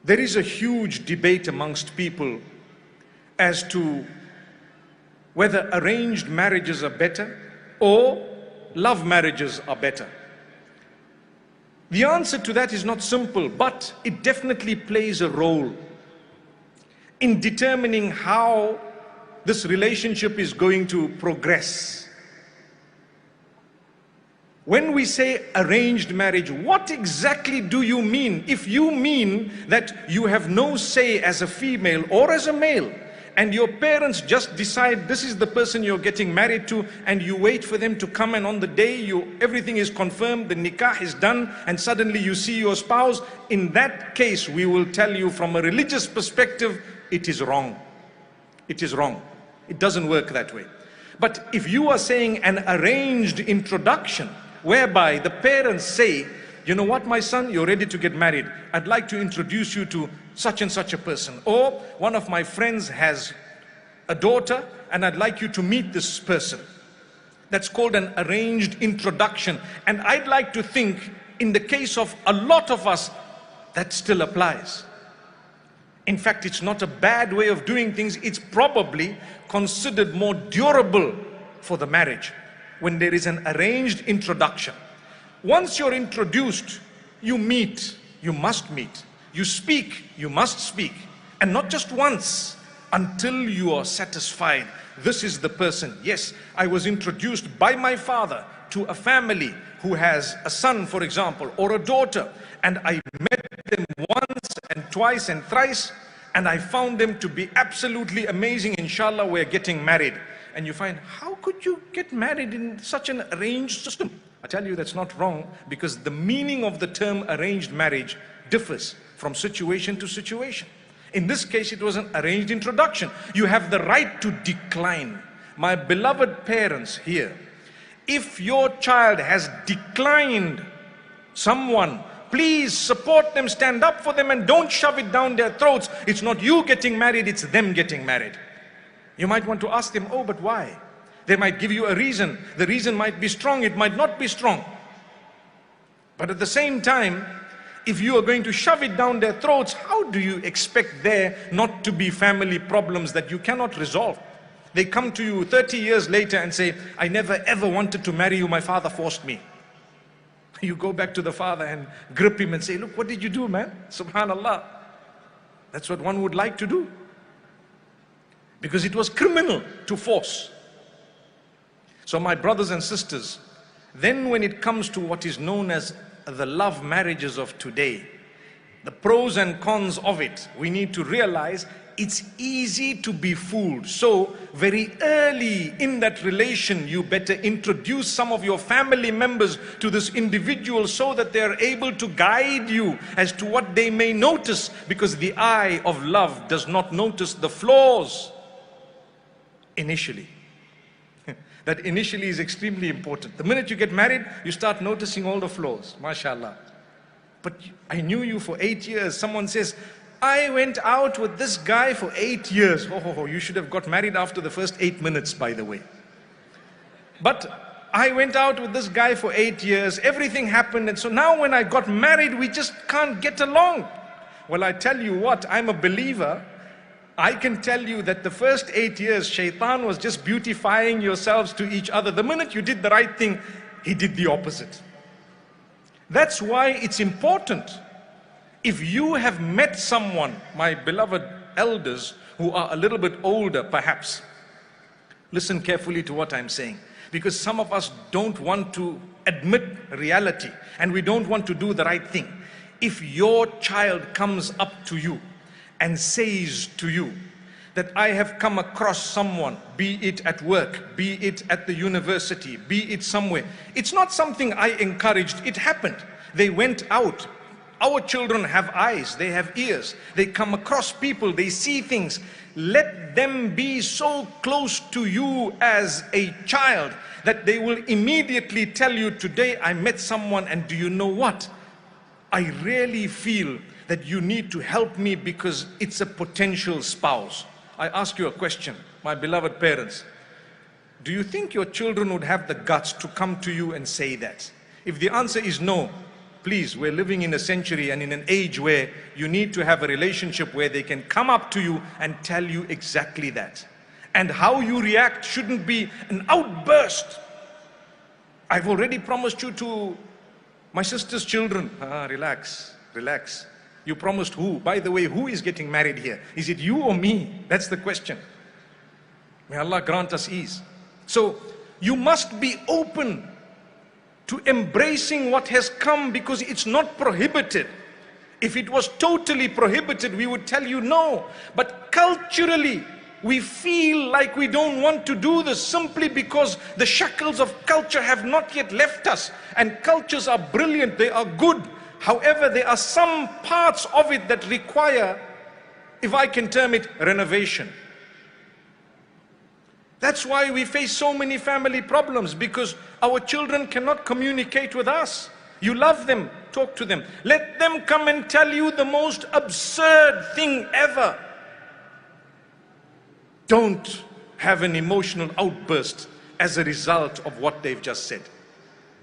There is a huge debate amongst people as to whether arranged marriages are better or love marriages are better. The answer to that is not simple, but it definitely plays a role in determining how this relationship is going to progress. When we say arranged marriage, what exactly do you mean? If you mean that you have no say as a female or as a male, and your parents just decide this is the person you're getting married to, and you wait for them to come, and on the day everything is confirmed, the nikah is done, and suddenly you see your spouse, in that case we will tell you from a religious perspective, it is wrong. It is wrong. It doesn't work that way. But if you are saying an arranged introduction, whereby the parents say, you know what, my son, you're ready to get married. I'd like to introduce you to such and such a person. Or one of my friends has a daughter and I'd like you to meet this person. That's called an arranged introduction. And I'd like to think in the case of a lot of us, that still applies. In fact, it's not a bad way of doing things. It's probably considered more durable for the marriage when there is an arranged introduction. Once you're introduced, you meet, you must meet. You speak, you must speak. And not just once, until you are satisfied. This is the person. Yes, I was introduced by my father to a family who has a son, for example, or a daughter. And I met them once and twice and thrice. And I found them to be absolutely amazing. Inshallah, we're getting married. And you find, how could you get married in such an arranged system? I tell you that's not wrong, because the meaning of the term arranged marriage differs from situation to situation. In this case, it was an arranged introduction. You have the right to decline. My beloved parents here, if your child has declined someone, please support them, stand up for them, and don't shove it down their throats. It's not you getting married, it's them getting married. You might want to ask them, oh, but why? They might give you a reason. The reason might be strong, it might not be strong. But at the same time, if you are going to shove it down their throats, how do you expect there not to be family problems that you cannot resolve? They come to you 30 years later and say, I never ever wanted to marry you, my father forced me. You go back to the father and grip him and say, look, what did you do, man? Subhanallah. That's what one would like to do. Because it was criminal to force. So my brothers and sisters, then when it comes to what is known as the love marriages of today, the pros and cons of it, we need to realize it's easy to be fooled. So very early in that relation, you better introduce some of your family members to this individual so that they are able to guide you as to what they may notice, because the eye of love does not notice the flaws initially. That initially is extremely important. The minute you get married, you start noticing all the flaws, mashallah. But I knew you for 8 years. Someone says, I went out with this guy for 8 years. You should have got married after the first 8 minutes, by the way. But I went out with this guy for 8 years. Everything happened. And so now when I got married, we just can't get along. Well, I tell you what, I'm a believer. I can tell you that the first 8 years, Shaitan was just beautifying yourselves to each other. The minute you did the right thing, he did the opposite. That's why it's important. If you have met someone, my beloved elders, who are a little bit older perhaps, listen carefully to what I'm saying. Because some of us don't want to admit reality and we don't want to do the right thing. If your child comes up to you and says to you that I have come across someone, be it at work, be it at the university, be it somewhere. It's not something I encouraged, it happened. They went out. Our children have eyes, they have ears. They come across people, they see things. Let them be so close to you as a child that they will immediately tell you, today I met someone and do you know what? I really feel that you need to help me because it's a potential spouse. I ask you a question, my beloved parents. Do you think your children would have the guts to come to you and say that? If the answer is no, please, we're living in a century and in an age where you need to have a relationship where they can come up to you and tell you exactly that. And how you react shouldn't be an outburst. I've already promised you to my sister's children. Relax, relax. You promised who? By the way, who is getting married here? Is it you or me? That's the question. May Allah grant us ease. So you must be open to embracing what has come, because it's not prohibited. If it was totally prohibited, we would tell you no. But culturally, we feel like we don't want to do this simply because the shackles of culture have not yet left us. And cultures are brilliant, they are good. However, there are some parts of it that require, if I can term it, renovation. That's why we face so many family problems, because our children cannot communicate with us. You love them, talk to them. Let them come and tell you the most absurd thing ever. Don't have an emotional outburst as a result of what they've just said.